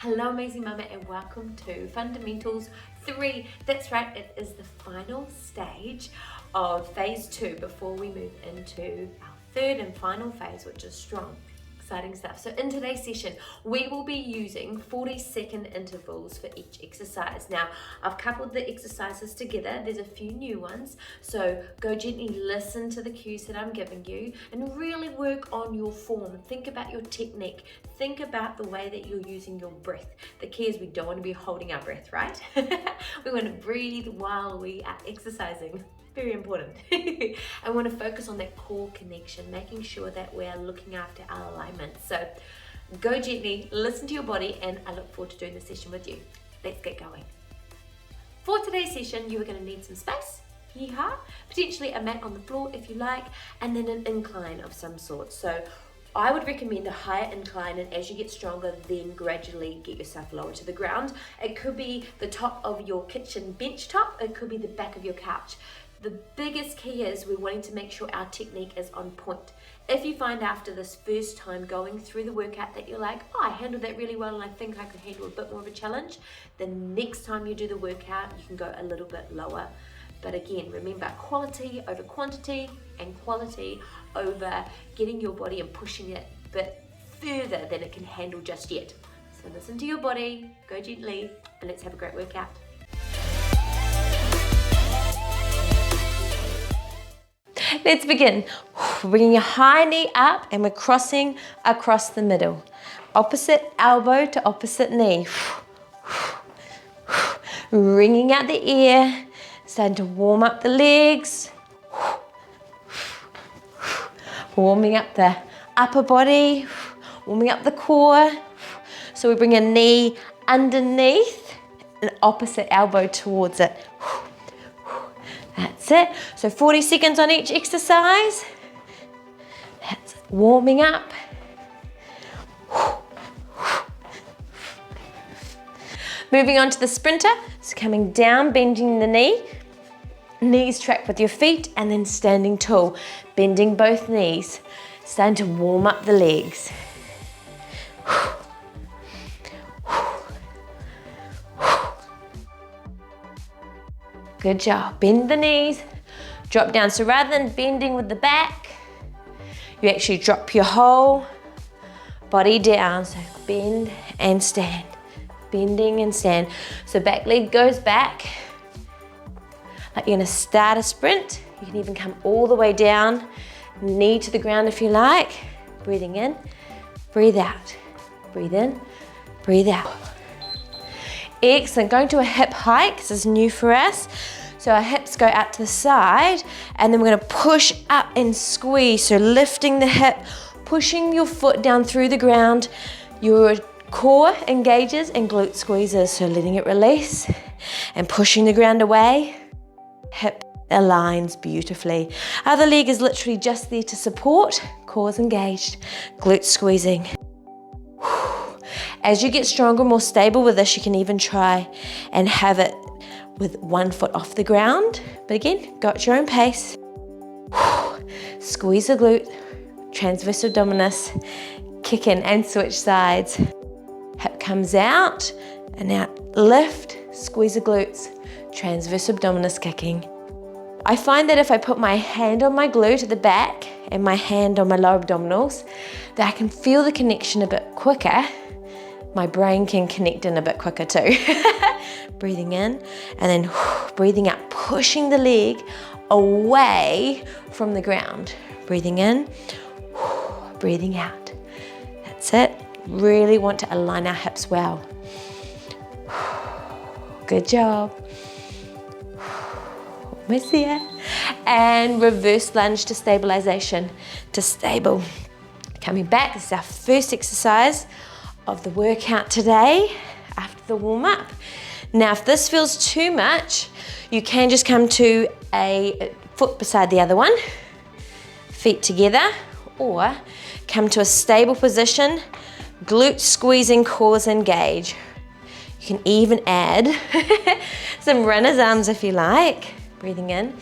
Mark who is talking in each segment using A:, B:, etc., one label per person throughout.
A: Hello amazing mama and welcome to Fundamentals 3. That's right, it is the final stage of phase 2 before we move into our third and final phase, which is strong. Exciting stuff. So in today's session, we will be using 40-second intervals for each exercise. Now, I've coupled the exercises together. There's a few new ones. So go gently listen to the cues that I'm giving you and really work on your form. Think about your technique. Think about the way that you're using your breath. The key is we don't want to be holding our breath, right? We want to breathe while we are exercising. Very important. I want to focus on that core connection, making sure that we're looking after our alignment. So go gently, listen to your body, and I look forward to doing the session with you. Let's get going. For today's session, you are going to need some space, yeehaw, potentially a mat on the floor if you like, and then an incline of some sort. So I would recommend a higher incline, and as you get stronger, then gradually get yourself lower to the ground. It could be the top of your kitchen bench top, it could be the back of your couch. The biggest key is we're wanting to make sure our technique is on point. If you find after this first time going through the workout that you're like, oh, I handled that really well and I think I could handle a bit more of a challenge, the next time you do the workout, you can go a little bit lower. But again, remember, quality over quantity and quality over getting your body and pushing it a bit further than it can handle just yet. So listen to your body, go gently, and let's have a great workout. Let's begin. Bringing your high knee up and we're crossing across the middle. Opposite elbow to opposite knee. Wringing out the ear. Starting to warm up the legs. Warming up the upper body. Warming up the core. So we bring a knee underneath and opposite elbow towards it. That's it. So 40 seconds on each exercise. That's it. Warming up. Moving on to the sprinter. So coming down, bending the knee. Knees track with your feet and then standing tall. Bending both knees. Starting to warm up the legs. Good job. Bend the knees, drop down. So rather than bending with the back, you actually drop your whole body down. So bend and stand, bending and stand. So back leg goes back. Like you're gonna start a sprint. You can even come all the way down, knee to the ground if you like. Breathing in, breathe out. Breathe in, breathe out. Excellent. Going to a hip hike. This is new for us. So our hips go out to the side and then we're going to push up and squeeze. So lifting the hip, pushing your foot down through the ground. Your core engages and glute squeezes. So letting it release and pushing the ground away. Hip aligns beautifully. Other leg is literally just there to support. Core's engaged. Glute squeezing. As you get stronger, more stable with this, you can even try and have it with one foot off the ground. But again, go at your own pace. Squeeze the glute, transverse abdominis, kick in and switch sides. Hip comes out and now lift, squeeze the glutes, transverse abdominis kicking. I find that if I put my hand on my glute at the back and my hand on my lower abdominals, that I can feel the connection a bit quicker. My brain can connect in a bit quicker too. Breathing in and then breathing out, pushing the leg away from the ground. Breathing in, breathing out. That's it. Really want to align our hips well. Good job. Almost there. And reverse lunge to stabilization, to stable. Coming back, this is our first exercise of the workout today after the warm-up. Now, if this feels too much, you can just come to a foot beside the other one, feet together, or come to a stable position, glute squeezing, cores engage. You can even add some runner's arms if you like. Breathing in,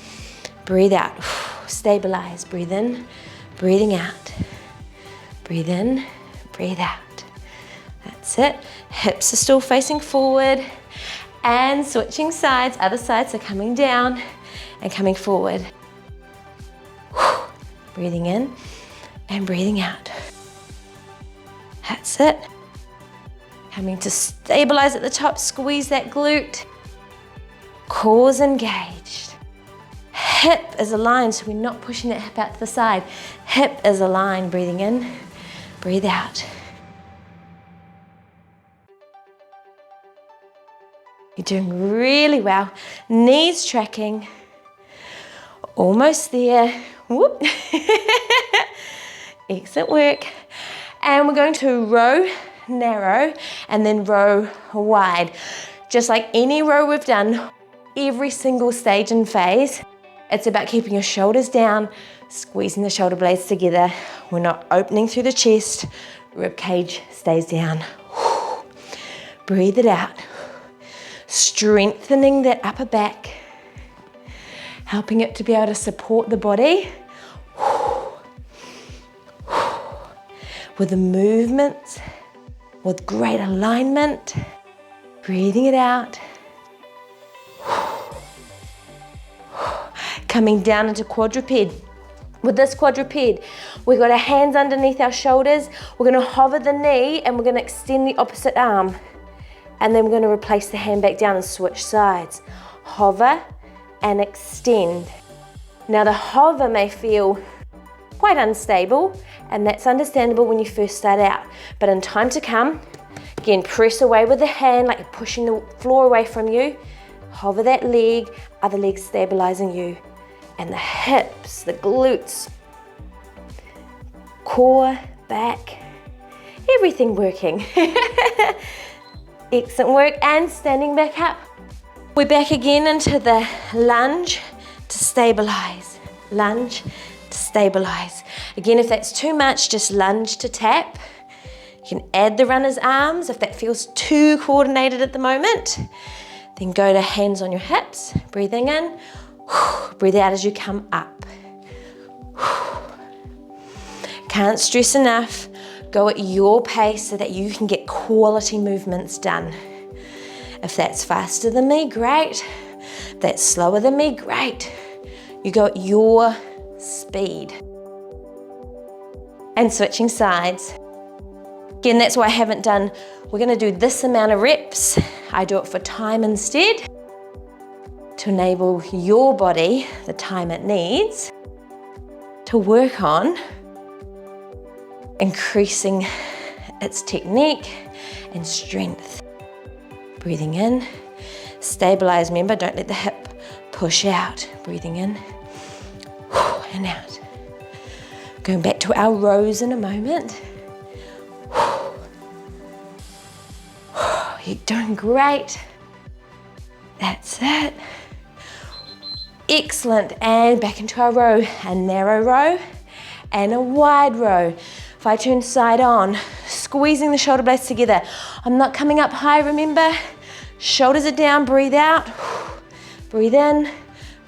A: breathe out, stabilize, breathe in, breathing out. Breathe in, breathe out. That's it. Hips are still facing forward and switching sides. Other sides are coming down and coming forward. Breathing in and breathing out. That's it. Coming to stabilize at the top, squeeze that glute. Core's engaged. Hip is aligned, so we're not pushing that hip out to the side. Hip is aligned, breathing in, breathe out. You're doing really well. Knees tracking. Almost there. Whoop. Excellent work. And we're going to row narrow and then row wide. Just like any row we've done, every single stage and phase, it's about keeping your shoulders down, squeezing the shoulder blades together. We're not opening through the chest. Rib cage stays down. Breathe it out. Strengthening that upper back, helping it to be able to support the body with the movements, with great alignment. Breathing it out. Coming down into quadruped. With this quadruped, we've got our hands underneath our shoulders. We're going to hover the knee and we're going to extend the opposite arm. And then we're going to replace the hand back down and switch sides. Hover and extend. Now the hover may feel quite unstable, and that's understandable when you first start out. But in time to come, again, press away with the hand like you're pushing the floor away from you. Hover that leg, other leg stabilizing you. And the hips, the glutes, core, back, everything working. Excellent work, and standing back up. We're back again into the lunge to stabilize. Lunge to stabilize. Again, if that's too much, just lunge to tap. You can add the runner's arms if that feels too coordinated at the moment. Then go to hands on your hips, breathing in, breathe out as you come up. Can't stress enough. Go at your pace so that you can get quality movements done. If that's faster than me, great. If that's slower than me, great. You go at your speed. And switching sides. Again, that's why I haven't done, we're gonna do this amount of reps. I do it for time instead, to enable your body the time it needs to work on increasing its technique and strength. Breathing in, stabilize, remember, don't let the hip push out. Breathing in and out. Going back to our rows in a moment. You're doing great. That's it. Excellent, and back into our row. A narrow row and a wide row. If I turn side on, squeezing the shoulder blades together. I'm not coming up high, remember? Shoulders are down, breathe out. Breathe in,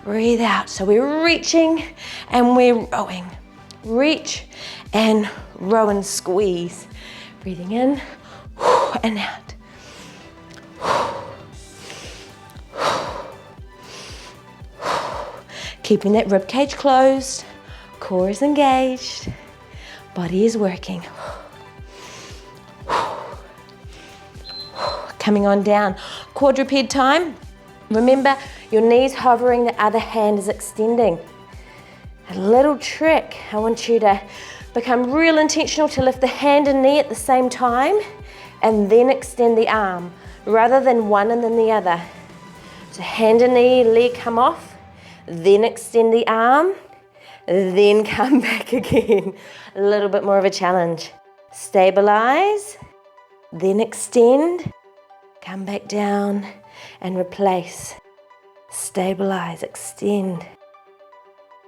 A: breathe out. So we're reaching and we're rowing. Reach and row and squeeze. Breathing in and out. Keeping that rib cage closed, core is engaged, body is working. Coming on down, quadruped time. Remember, your knees hovering, the other hand is extending. A little trick, I want you to become real intentional to lift the hand and knee at the same time and then extend the arm, rather than one and then the other. So hand and knee, leg come off, then extend the arm, then come back again. A little bit more of a challenge. Stabilize, then extend, come back down and replace. Stabilize, extend.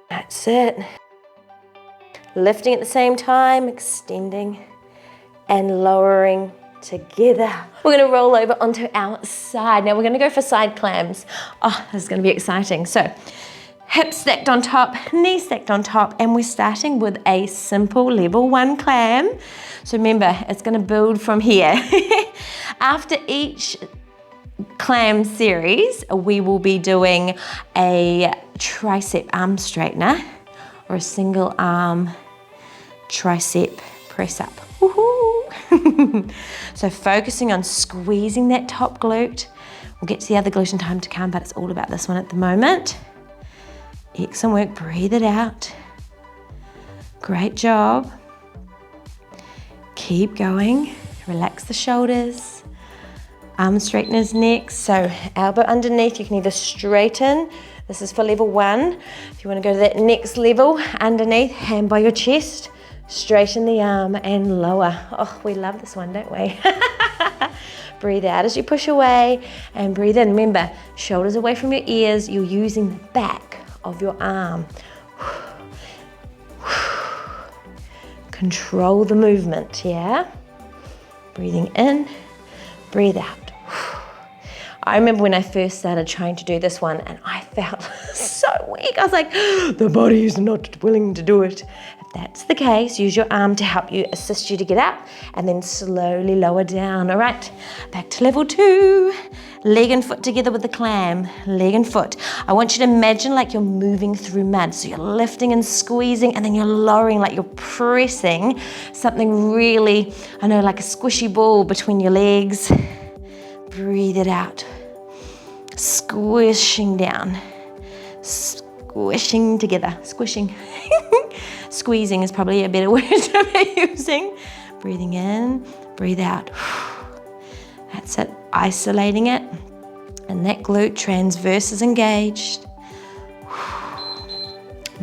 A: That's it. Lifting at the same time, extending and lowering together. We're going to roll over onto our side. Now we're going to go for side clams. Oh, this is going to be exciting. So hips stacked on top, knees stacked on top, and we're starting with a simple level 1 clam. So remember, it's going to build from here. After each clam series, we will be doing a tricep arm straightener or a single arm tricep press up. Woohoo! So focusing on squeezing that top glute. We'll get to the other glute in time to come, but it's all about this one at the moment. Excellent work, breathe it out. Great job. Keep going, relax the shoulders. Arm straighteners next, so elbow underneath, you can either straighten, this is for level 1. If you want to go to that next level, underneath, hand by your chest, straighten the arm and lower. Oh, we love this one, don't we? Breathe out as you push away and breathe in. Remember, shoulders away from your ears, you're using the back of your arm. Control the movement, yeah? Breathing in, breathe out. I remember when I first started trying to do this one and I felt so weak. I was like, the body is not willing to do it. If that's the case, use your arm to help you, assist you to get up, and then slowly lower down. All right, back to level 2. Leg and foot together with the clam, leg and foot. I want you to imagine like you're moving through mud. So you're lifting and squeezing and then you're lowering like you're pressing something really, I know, like a squishy ball between your legs. Breathe it out. Squishing down. Squishing together. Squishing. Squeezing is probably a better word to be using. Breathing in, breathe out. That's it. Isolating it. And that glute transverse is engaged.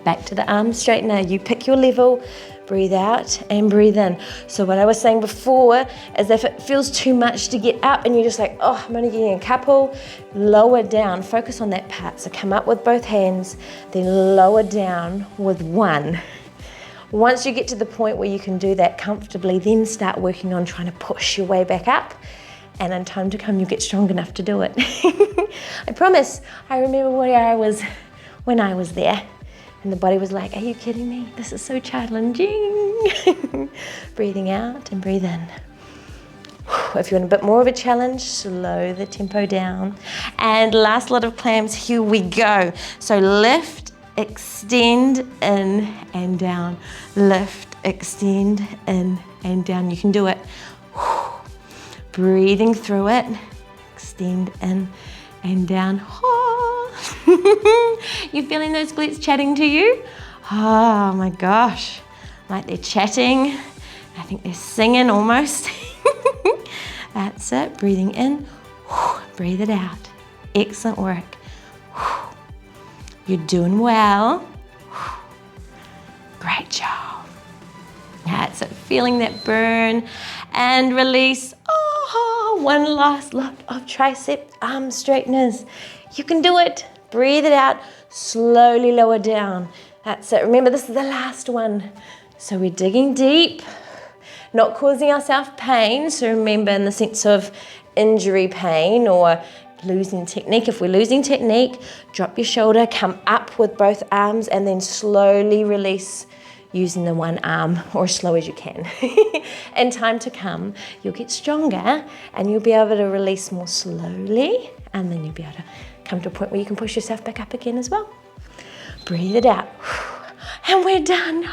A: Back to the arm straightener. You pick your level. Breathe out and breathe in. So what I was saying before is if it feels too much to get up and you're just like, oh, I'm only getting a couple, lower down, focus on that part. So come up with both hands, then lower down with one. Once you get to the point where you can do that comfortably, then start working on trying to push your way back up. And in time to come, you'll get strong enough to do it. I promise, I remember where I was when I was there. And the body was like, are you kidding me? This is so challenging. Breathing out and breathe in. If you want a bit more of a challenge, slow the tempo down. And last lot of clams, here we go. So lift, extend, in and down. Lift, extend, in and down. You can do it. Breathing through it. Extend in and down. You feeling those glutes chatting to you? Oh my gosh, like they're chatting. I think they're singing almost. That's it, breathing in, breathe it out. Excellent work. You're doing well. Great job. That's it, feeling that burn and release. Oh, one last lot of tricep arm straighteners. You can do it. Breathe it out, slowly lower down. That's it. Remember, this is the last one. So we're digging deep, not causing ourselves pain. So remember, in the sense of injury pain or losing technique. If we're losing technique, drop your shoulder, come up with both arms, and then slowly release using the one arm, or as slow as you can. In time to come, you'll get stronger and you'll be able to release more slowly, and then you'll be able to come to a point where you can push yourself back up again as well. Breathe it out. And we're done.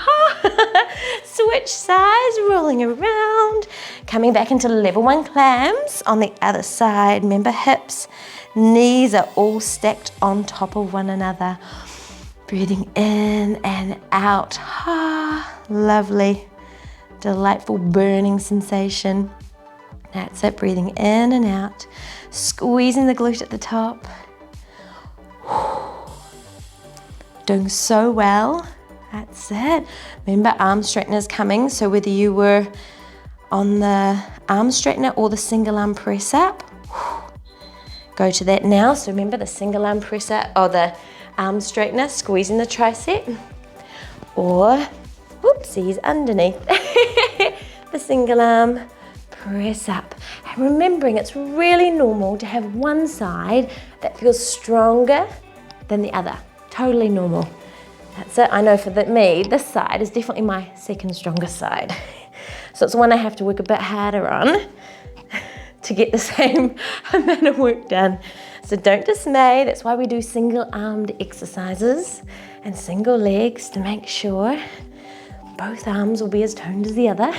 A: Switch sides, rolling around. Coming back into level 1 clams on the other side. Remember, hips, knees are all stacked on top of one another. Breathing in and out. Lovely, delightful burning sensation. That's it, breathing in and out. Squeezing the glute at the top. Doing so well. That's it. Remember, arm straighteners coming. So whether you were on the arm straightener or the single arm press up, go to that now. So remember the single arm press up or the arm straightener, squeezing the tricep, or whoopsies, underneath the single arm press up. And remembering it's really normal to have one side that feels stronger than the other.
B: Totally normal. That's it. I know for me, this side is definitely my second strongest side. So it's one I have to work a bit harder on to get the same amount of work done. So don't dismay. That's why we do single armed exercises and single legs to make sure both arms will be as toned as the other.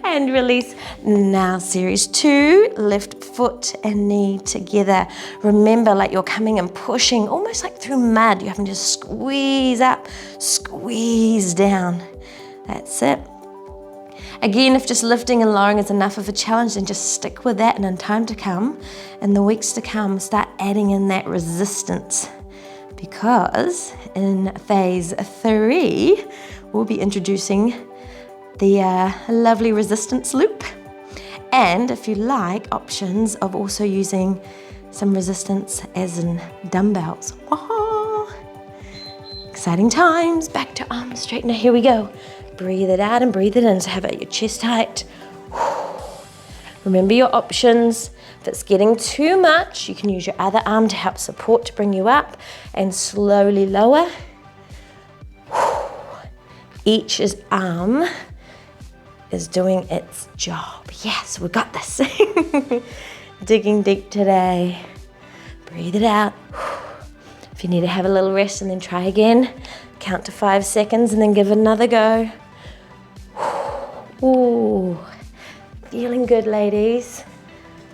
B: And release. Now series 2, lift foot and knee together. Remember, like you're coming and pushing almost like through mud. You're having to squeeze up, squeeze down. That's it. Again, if just lifting and lowering is enough of a challenge, then just stick with that, and in time to come, in the weeks to come, start adding in that resistance. Because in phase 3, we'll be introducing the lovely resistance loop. And if you like, options of also using some resistance as in dumbbells. Oh, exciting times. Back to arm straightener. Here we go. Breathe it out and breathe it in. So have it your chest height. Remember your options. If it's getting too much, you can use your other arm to help support to bring you up and slowly lower. Each arm is doing its job. Yes, we got this. Digging deep today. Breathe it out. If you need to have a little rest and then try again, count to 5 seconds and then give it another go. Ooh, feeling good, ladies.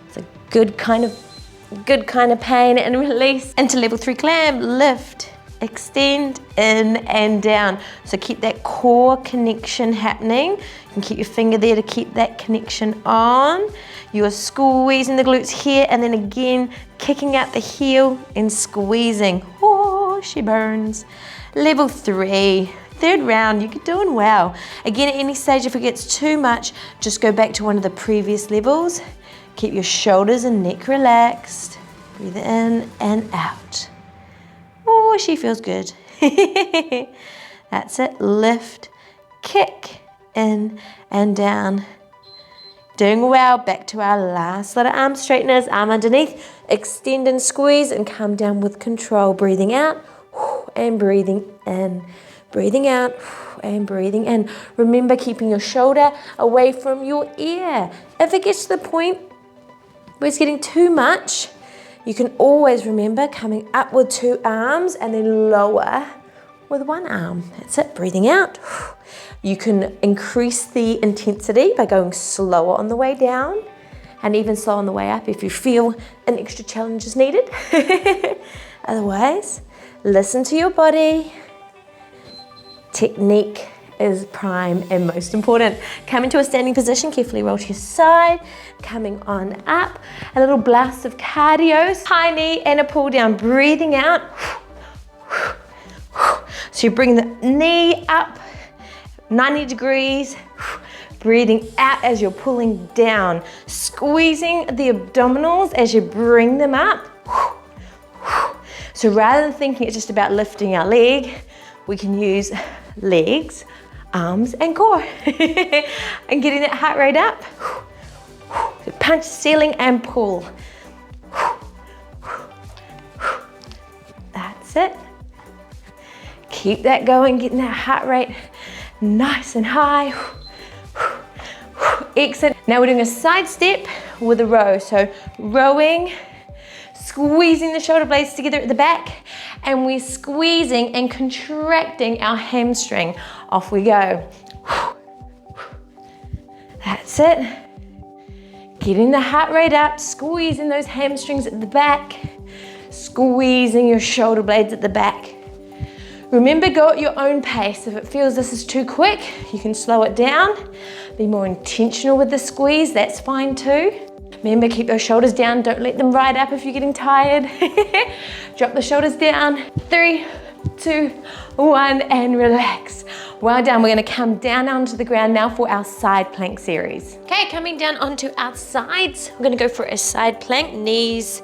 B: It's a good kind of pain, and release into level 3 clamp. Lift, extend, in and down. So keep that core connection happening. You can keep your finger there to keep that connection on. You are squeezing the glutes here, and then again kicking out the heel and squeezing. Oh, she burns. Level 3. Third round, you're doing well. Again, at any stage, if it gets too much, just go back to one of the previous levels. Keep your shoulders and neck relaxed. Breathe in and out. Oh, she feels good. That's it. Lift, kick, in and down. Doing well. Back to our last lot of arm straighteners. Arm underneath. Extend and squeeze and come down with control. Breathing out and breathing in. Breathing out and breathing in. Remember, keeping your shoulder away from your ear. If it gets to the point where it's getting too much, you can always remember coming up with 2 arms and then lower with 1 arm. That's it. Breathing out. You can increase the intensity by going slower on the way down and even slow on the way up if you feel an extra challenge is needed. Otherwise, listen to your body. Technique is prime and most important. Come into a standing position, carefully roll to your side, coming on up. A little blast of cardio, high knee and a pull down, breathing out. So you bring the knee up 90 degrees, breathing out as you're pulling down, squeezing the abdominals as you bring them up. So rather than thinking it's just about lifting our leg, we can use legs, arms and core and getting that heart rate up. So punch ceiling and pull. That's it. Keep that going, getting that heart rate nice and high. Excellent. Now we're doing a side step with a row. So rowing, squeezing the shoulder blades together at the back, and we're squeezing and contracting our hamstring. Off we go. That's it. Getting the heart rate up, squeezing those hamstrings at the back, squeezing your shoulder blades at the back. Remember, go at your own pace. If it feels this is too quick, you can slow it down. Be more intentional with the squeeze, that's fine too. Remember, keep those shoulders down. Don't let them ride up if you're getting tired. Drop the shoulders down. 3, 2, 1, and relax. Well done. We're gonna come down onto the ground now for our side plank series. Okay, coming down onto our sides. We're gonna go for a side plank, knees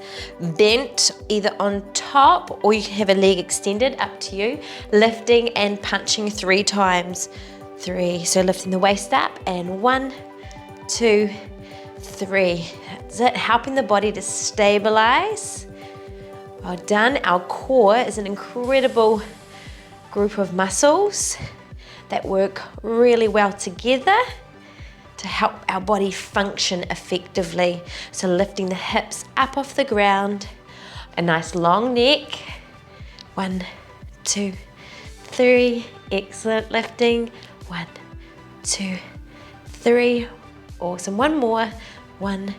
B: bent either on top or you can have a leg extended, up to you. Lifting and punching 3 times. 3, so lifting the waist up, and 1, 2, 3. That's it, helping the body to stabilize. Well done. Our core is an incredible group of muscles that work really well together to help our body function effectively. So lifting the hips up off the ground, a nice long neck. 1, 2, 3. Excellent. Lifting. 1, 2, 3. Awesome. One more. 1,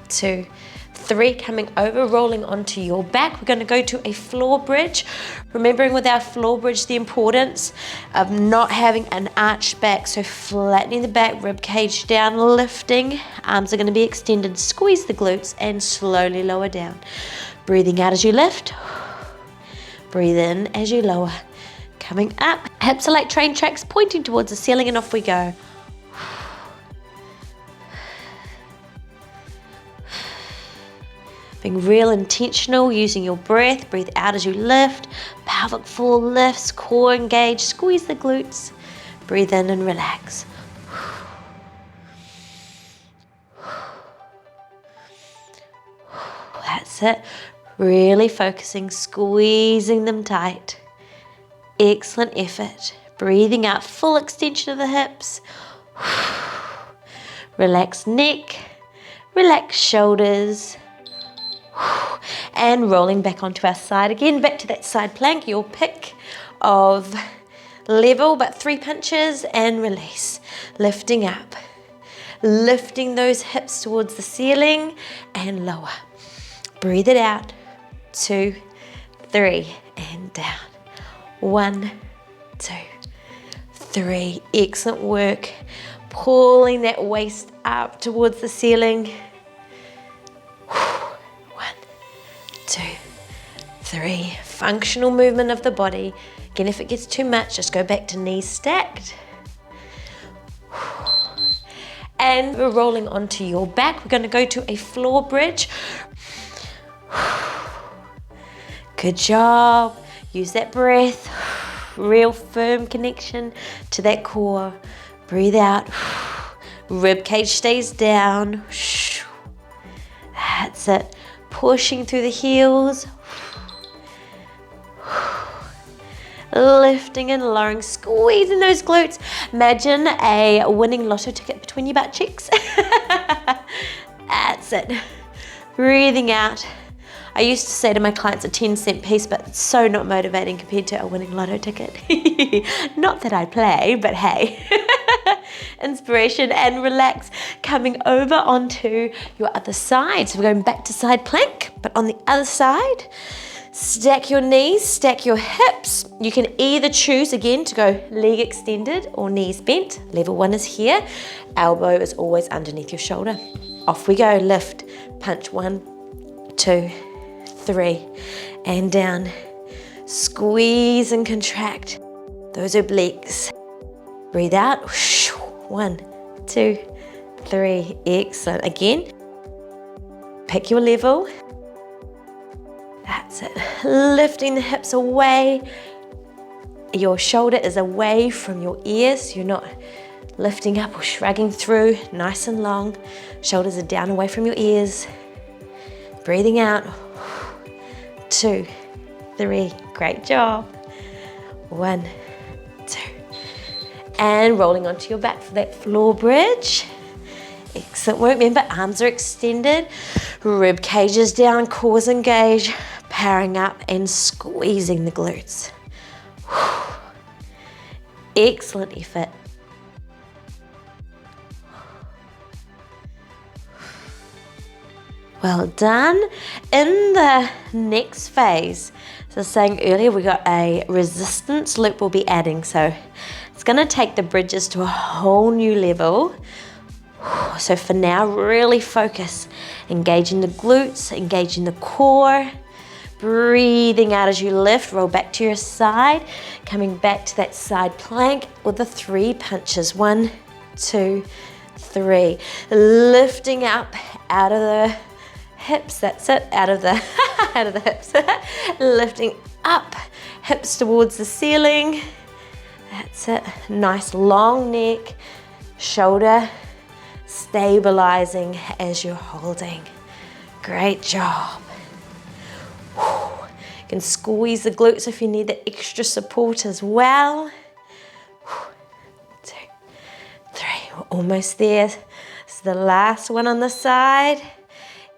B: 2, 3. Coming over, rolling onto your back. We're going to go to a floor bridge. Remembering with our floor bridge the importance of not having an arched back. So flattening the back, rib cage down, lifting. Arms are going to be extended. Squeeze the glutes and slowly lower down. Breathing out as you lift. Breathe in as you lower. Coming up. Hips are like train tracks pointing towards the ceiling, and off we go. Being real intentional, using your breath. Breathe out as you lift. Pelvic floor lifts, core engaged. Squeeze the glutes. Breathe in and relax. That's it. Really focusing, squeezing them tight. Excellent effort. Breathing out, full extension of the hips. Relax neck. Relax shoulders. And rolling back onto our side again, back to that side plank, your pick of level, but 3 punches and release. Lifting up, lifting those hips towards the ceiling and lower. Breathe it out. 2, 3, and down. 1, 2, 3. Excellent work. Pulling that waist up towards the ceiling. 2, 3. Functional movement of the body. Again, if it gets too much, just go back to knees stacked. And we're rolling onto your back. We're going to go to a floor bridge. Good job. Use that breath. Real firm connection to that core. Breathe out. Rib cage stays down. That's it. Pushing through the heels, lifting and lowering, squeezing those glutes. Imagine a winning lotto ticket between your butt cheeks. That's it. Breathing out. I used to say to my clients a 10-cent piece, but it's so not motivating compared to a winning lotto ticket. Not that I play, but hey. Inspiration and relax. Coming over onto your other side. So we're going back to side plank, but on the other side, stack your knees, stack your hips. You can either choose again to go leg extended or knees bent. Level 1 is here. Elbow is always underneath your shoulder. Off we go. Lift, punch. 1, 2, 3, and down. Squeeze and contract those obliques. Breathe out. 1, 2, 3. Excellent. Again, pick your level. That's it. Lifting the hips away. Your shoulder is away from your ears. You're not lifting up or shrugging through. Nice and long. Shoulders are down away from your ears. Breathing out. 2, 3. Great job. 1, 2. And rolling onto your back for that floor bridge. Excellent work. Remember, arms are extended, rib cages down, cores engaged, powering up and squeezing the glutes. Excellent effort. Well done. In the next phase, as I was saying earlier, we got a resistance loop we'll be adding. So it's going to take the bridges to a whole new level. So for now, really focus. Engaging the glutes, engaging the core. Breathing out as you lift, roll back to your side. Coming back to that side plank with the 3 punches. 1, 2, 3. Lifting up out of the hips, that's it, out of the hips. Lifting up, hips towards the ceiling. That's it. Nice long neck, shoulder stabilizing as you're holding. Great job. You can squeeze the glutes if you need the extra support as well. 2, 3, we're almost there. This is the last one on the side.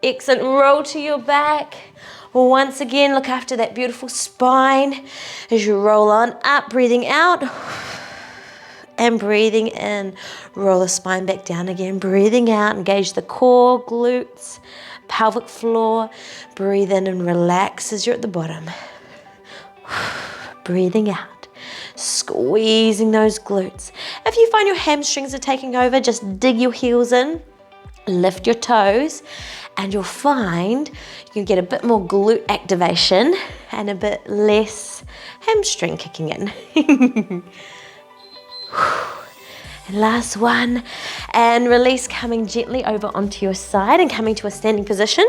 B: Excellent, roll to your back. Once again, look after that beautiful spine as you roll on up, breathing out and breathing in. Roll the spine back down again, breathing out, engage the core, glutes, pelvic floor. Breathe in and relax as you're at the bottom. Breathing out, squeezing those glutes. If you find your hamstrings are taking over, just dig your heels in, lift your toes, and you'll find you can get a bit more glute activation and a bit less hamstring kicking in. And last one, and release, coming gently over onto your side and coming to a standing position.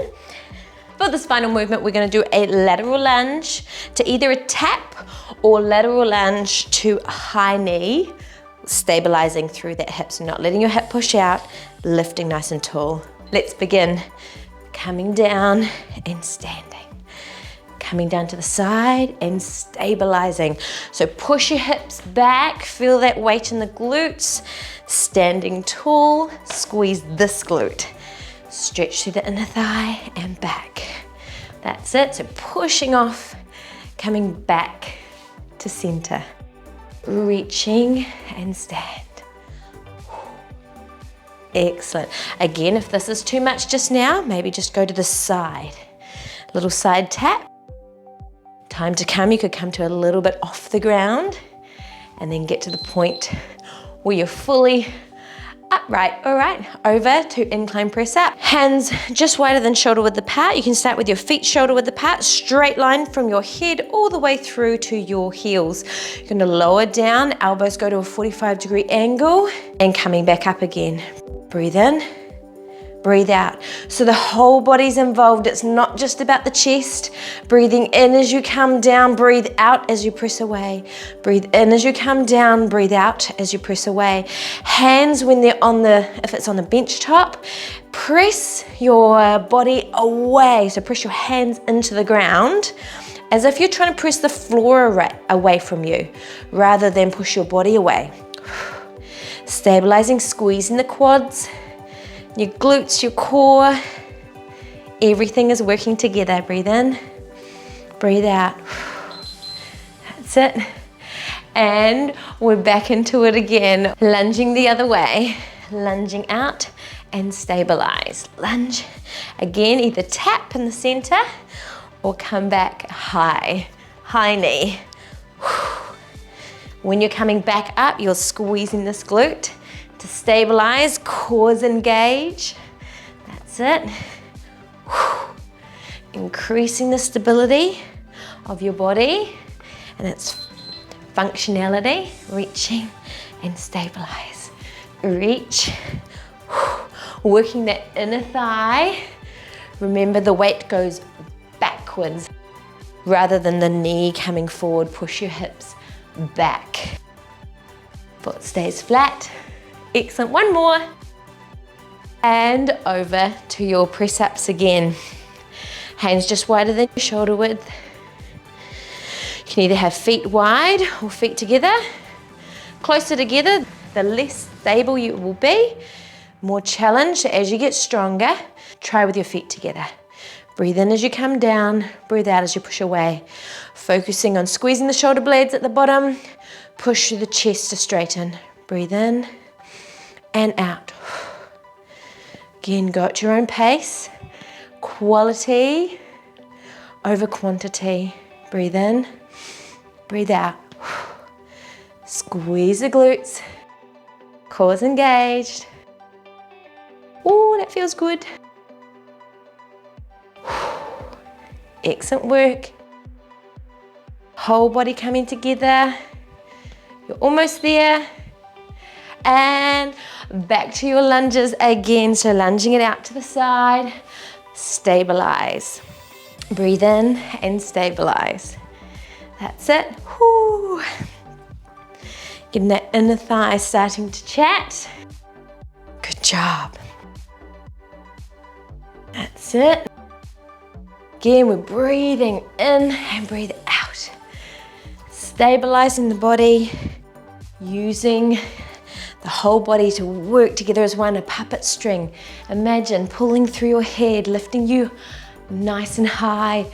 B: For this final movement, we're going to do a lateral lunge to either a tap or lateral lunge to a high knee, stabilizing through that hip, so not letting your hip push out, lifting nice and tall. Let's begin. Coming down and standing. Coming down to the side and stabilizing. So push your hips back, feel that weight in the glutes. Standing tall, squeeze this glute. Stretch through the inner thigh and back. That's it, so pushing off, coming back to center. Reaching and stand. Excellent. Again, if this is too much just now, maybe just go to the side. Little side tap. Time to come, you could come to a little bit off the ground and then get to the point where you're fully upright. All right, over to incline press up. Hands just wider than shoulder width apart. You can start with your feet shoulder width apart, straight line from your head all the way through to your heels. You're gonna lower down, elbows go to a 45-degree angle and coming back up again. Breathe in, breathe out. So the whole body's involved. It's not just about the chest. Breathing in as you come down, breathe out as you press away. Breathe in as you come down, breathe out as you press away. Hands when they're on if it's on the bench top, press your body away. So press your hands into the ground as if you're trying to press the floor away from you rather than push your body away. Stabilizing, squeezing the quads, your glutes, your core. Everything is working together. Breathe in, breathe out. That's it. And we're back into it again. Lunging the other way, lunging out and stabilize. Lunge. Again, either tap in the center or come back high, high knee. When you're coming back up, you're squeezing this glute to stabilize, cores engage. That's it. Increasing the stability of your body and its functionality. Reaching and stabilize. Reach. Working that inner thigh. Remember, the weight goes backwards rather than the knee coming forward. Push your hips back. Foot stays flat. Excellent. One more. And over to your press ups again. Hands just wider than your shoulder width. You can either have feet wide or feet together. Closer together, the less stable you will be. More challenge as you get stronger. Try with your feet together. Breathe in as you come down, breathe out as you push away. Focusing on squeezing the shoulder blades at the bottom. Push through the chest to straighten. Breathe in and out. Again, go at your own pace. Quality over quantity. Breathe in, breathe out. Squeeze the glutes. Cores engaged. Oh, that feels good. Excellent work. Whole body coming together. You're almost there. And back to your lunges again. So lunging it out to the side. Stabilize. Breathe in and stabilize. That's it. Whew. Getting that inner thigh starting to chat. Good job. That's it. Again, we're breathing in and breathe out. Stabilizing the body, using the whole body to work together as one, a puppet string. Imagine pulling through your head, lifting you nice and high.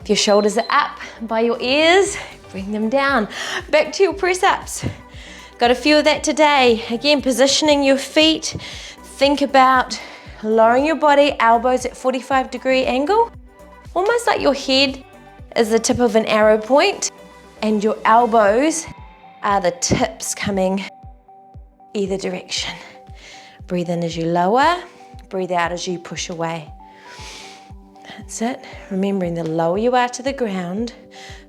B: If your shoulders are up by your ears, bring them down. Back to your press-ups. Got a few of that today. Again, positioning your feet. Think about lowering your body, elbows at 45-degree angle. Almost like your head is the tip of an arrow point and your elbows are the tips coming either direction. Breathe in as you lower, breathe out as you push away. That's it. Remembering the lower you are to the ground,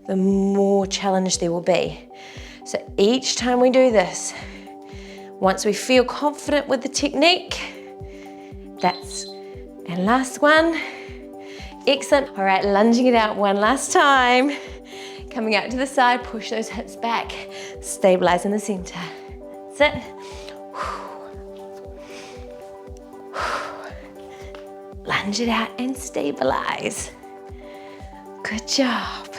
B: the more challenge there will be. So each time we do this, once we feel confident with the technique, and last one. Excellent. All right, lunging it out one last time. Coming out to the side, push those hips back, stabilize in the center. That's it. Lunge it out and stabilize. Good job.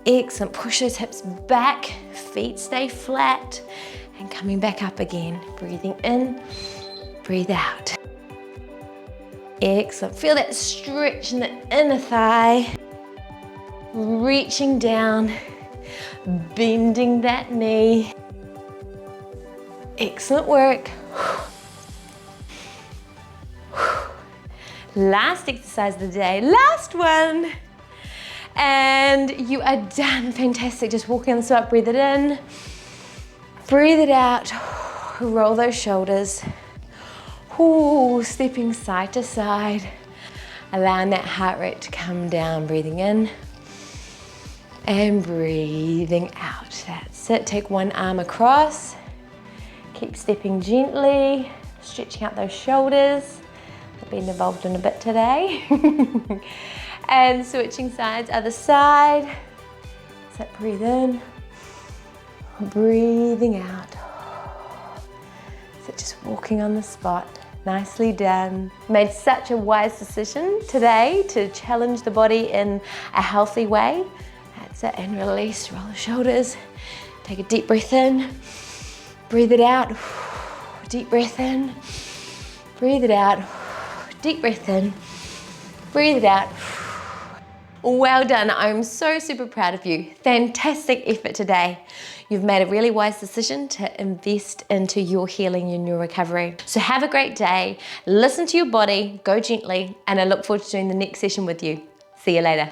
B: Excellent. Push those hips back, feet stay flat, and coming back up again. Breathing in, breathe out. Excellent. Feel that stretch in the inner thigh. Reaching down, bending that knee. Excellent work. Last exercise of the day, last one. And you are done. Fantastic. Just walking on the spot, breathe it in, breathe it out. Roll those shoulders. Ooh, stepping side to side. Allowing that heart rate to come down, breathing in and breathing out. That's it. Take one arm across. Keep stepping gently, stretching out those shoulders. I've been involved in a bit today. And switching sides, other side. So breathe in, breathing out. So just walking on the spot. Nicely done. Made such a wise decision today to challenge the body in a healthy way. That's it, and release, roll the shoulders. Take a deep breath in, breathe it out. Deep breath in, breathe it out. Deep breath in, breathe it out. Well done, I'm so super proud of you. Fantastic effort today. You've made a really wise decision to invest into your healing and your recovery. So have a great day, listen to your body, go gently, and I look forward to doing the next session with you. See you later.